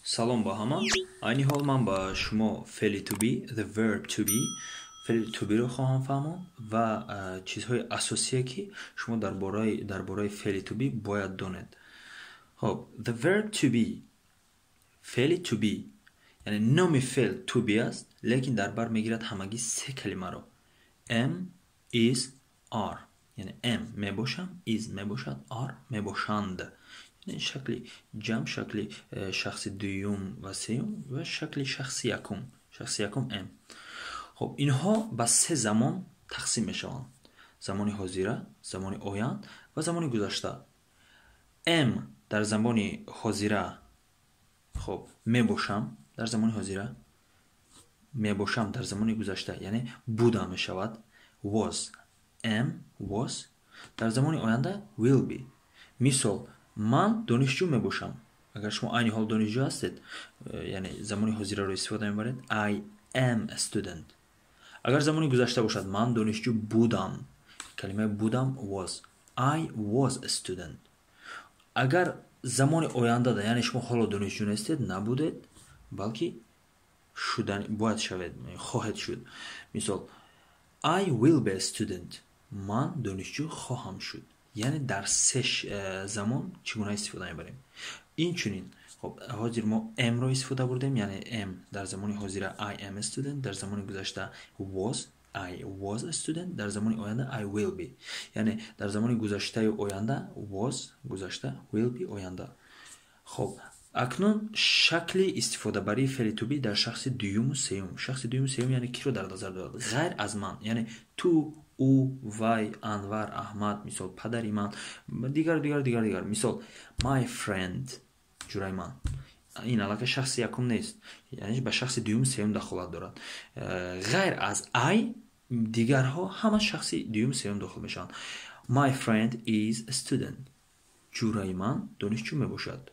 سلام با همه. این حال من با شما فعل to be the verb to be فعل to be رو خواهم فهمون و چیزهای اساسی که شما درباره فعل to be باید دانید. خب the verb to be فعل to be یعنی نام فعل to be است، لیکن در بر میگیرد همگی سه کلمه رو am is are، یعنی am میباشم، is میباشد، are میباشند. این شکلی جمع، شکلی شخص دوم و سوم و شکلی شخص یکم، شخص یکم ام. خب اینها به سه زمان تقسیم میشوند: زمان حاضره، زمان آینده و زمان گذشته. ام در زمان حاضره خب میباشم در زمان حاضره، میباشم در زمان گذشته یعنی بودم میشود was، am was. در زمان آینده will be. مثال من دانشجو میباشم. اگر شما عین حال دانشجو هستید یعنی زمان حاضره رو استفاده میبرید I am a student. اگر زمان گذشته باشد من دانشجو بودم، کلمه بودم was، I was a student. اگر زمان آینده ده یعنی شما حالا دانشجو نیستید، نبودید، بلکه شدن باید شوید، خواهد شد. مثال I will be a student. من دانشجو خواهم شد. یعنی در سه زمان چگونه استفاده میبریم؟ این چنین خب حاضر ما am رو استفاده بردیم، یعنی am در زمان حاضر I am a student، در زمان گذشته was I was a student، در زمان آینده I will be. یعنی در زمان گذشته و آینده was گذشته، will be آینده. خب اکنون شکل استفاده برای فعل to be در شخص دوم و سوم. شخص دوم و سوم یعنی کی رو در نظر دارد؟ غیر از من، یعنی تو، او، وی، انور، احمد، مثال پدری من، دیگر. مثال my friend جورای من. این علاقه شخص یکم نیست، یعنی به شخص دوم سوم دخالت دارد. غیر از I دیگرها همه شخص دوم سوم داخل میشن. my friend is a student. جورای من دانشجو میباشد.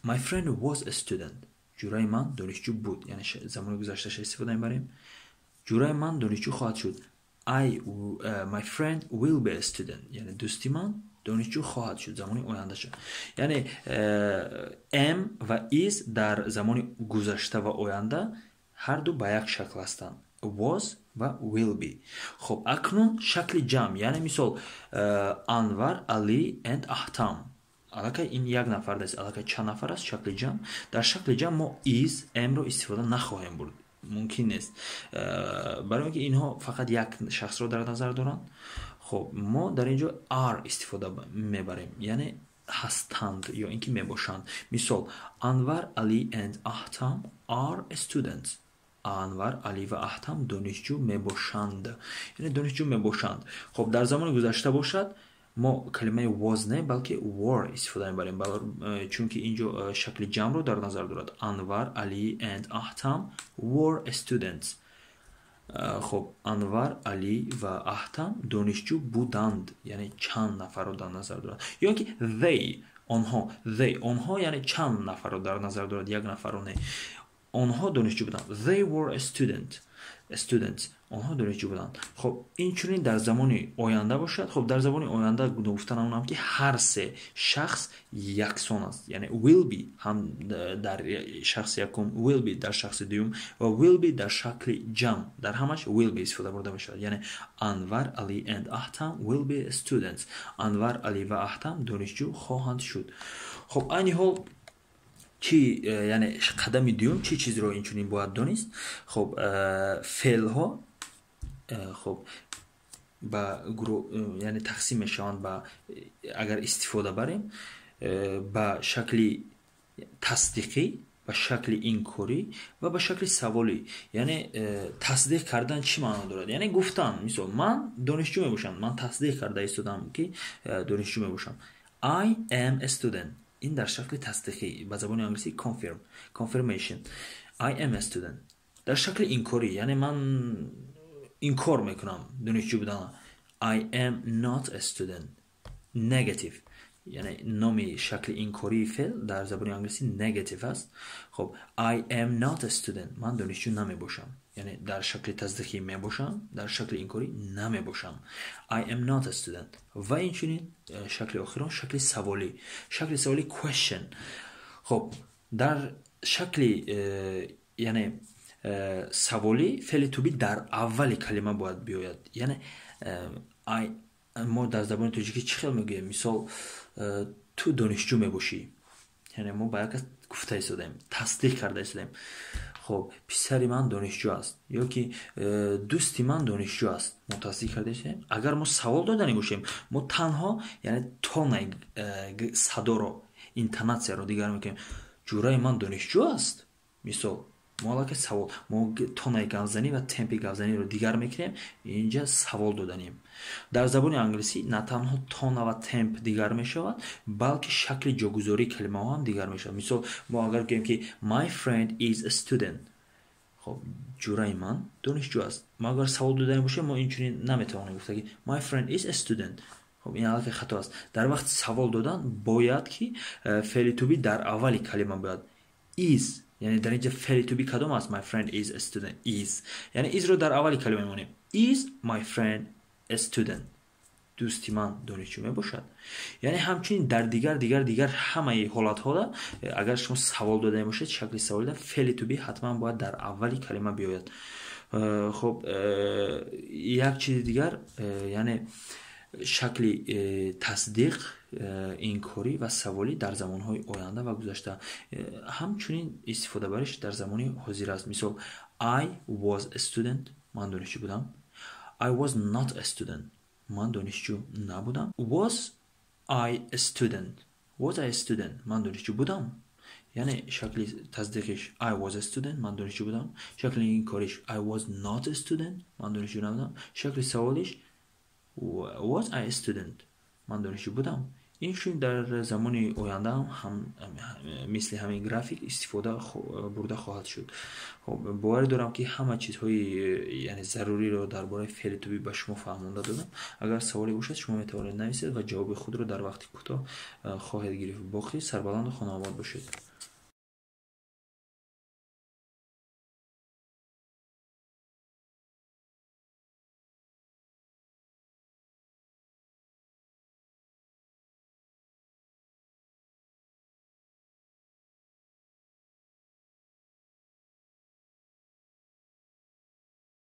my friend was a student. جورای من دانشجو بود، یعنی زمان گذشتهش استفاده میبریم. جورای من دانشجو خواهد شد. my friend will be a student. یعنی دوستی من دانشجو خواهد شد، زمان آینده شد. یعنی am و is در زمان گذشته و آینده هر دو به یک شکل هستند، was و will be. خب اکنون شکل جمع، یعنی مثال انور، علی and احتام. البته این یک نفر است، البته چند نفر است. شکل جمع، در شکل جمع ما is am رو استفاده نخواهیم برد، ممکن نیست، برای اینکه اینها فقط یک شخص رو در نظر دارند. خب ما در اینجا are استفاده میبریم، یعنی هستند یا اینکه میباشند. مثال انور، علی and احتام are students. انور، علی و احتام دانشجو میباشند، یعنی دانشجو میباشند. خب در زمان گذشته باشد ما کلمه was نه بلکه were استفاده میبریم، چون که اینجا شکل جمع رو در نظر دارد. انور، علی and احتام were students. خب انور، علی و احتام دانشجو بودند، یعنی چند نفر رو در نظر دارد. یا اینکه they آنها یعنی چند نفر رو در نظر دارد، یک نفر رو نه. آنها دانشجو بودند. they were students. آنها دانشجو بودند. خب این چنین در زمان آینده باشد. خب در زمان آینده گفتن اونم که هر سه شخص یکسان است، یعنی will be هم در شخص یکم، will be در شخص دوم و will be در شکل جمع، در همش will be استفاده برده میشود. یعنی انور، علی and احتام will be students. انور، علی و احتام دانشجو خواهند شد. خب این حال یعنی قدم دوم چی چیز رو این چنین باید دانست؟ خب فعل ها خب با یعنی تقسیم میشوند با، اگر استفاده بریم، با شکل تصدیقی، با شکل انکاری و با شکل سوالی. یعنی تصدیق کردن چی معنا دارد؟ یعنی گفتن. مثلا من دانشجو میباشم، من تصدیق کرده ایستادم که دانشجو میباشم. I am a student. این در شکل تصدیقی، به زبان انگلیسی confirmation. I am a student. در شکل انکاری، یعنی من انکار میکنم دانشجو بودن. I am not a student. negative، یعنی نامی شکل انکاری فعل در زبان انگلیسی negative است. خب I am not a student. من دانشجو نمیباشم، یعنی در شکل تصدیقی میباشم، در شکل انکاری نمیباشم. I am not a student. و این چنین شکل آخران شکل سوالی. شکل سوالی question. خب дар шакли яъне саволӣ феъли ту би дар аввали калима бояд биёяд. Яъне мо дар забони тоҷикӣ чӣ хел мегӯем? Мисол, ту донишҷӯ мебошӣ. Яъне мо ба як кас гуфта истодаем, тасдиқ карда истодаем. خب پسری من دانشجو است یا که دوستی من دانشجو است ما تصدیق کرده ایم. اگر ما سوال دادنی باشیم ما تنها یعنی تون صدا رو اینتوناسیا رو دیگر میکنیم. جورای من دانشجو است. مثال ما که سوال ما تون گفتنی و تمپ گفتنی رو دیگر میکنیم. اینجا سوال دادنیم. در زبان انگلیسی نه تنها تون و تمپ دیگر میشود بلکه شکل جاگذاری کلمه ها هم دیگر میشود. مثال ما اگر بگیم که my friend is a student، خب جورای من دانشجو است. ما اگر سوال دادنی باشه ما اینجوری نمیتوانیم گفت که my friend is a student. خب این البته خطا است. در وقت سوال دادن باید که فعل تو بی در اولی کلمه باید is، یعنی در اینجا فعل تو بی کدام است؟ my friend is a student is، یعنی is رو در اولی کلمه میمونیم. is my friend a student، دوستی من دانشجو می باشد. یعنی همچنین در دیگر همه حالت ها اگر شما سوال داده باشید شکل سوال ده فعل تو بی حتما باید در اولی کلمه بیاید. خب یک چیز دیگر یعنی شکل تصدیق، اینکاری و سوالی در زمانهای آینده و گذشته همچنین استفاده برش در زمان حاضر است. مثال I was a student، من دانشجو بودم. I was not a student، من دانشجو نبودم. Was I a student، was I a student، من دانشجو بودم. یعنی شکل تصدیقش I was a student، من دانشجو بودم. شکل اینکاریش I was not a student، من دانشجو نبودم. شکل سوالش was I a student، من دانشجو بودم. اینشون در زمان آینده هم مثل همین گرافیک استفاده برده خواهد شد. خب باور دارم که همه چیزهای یعنی ضروری رو درباره فعل تو بی به شما فهمونده دادم. اگر سوالی باشد شما میتوانید نویسید و جواب خود رو در وقت کوتاه خواهید گرفت. باقی سربلند و خانه آباد باشید.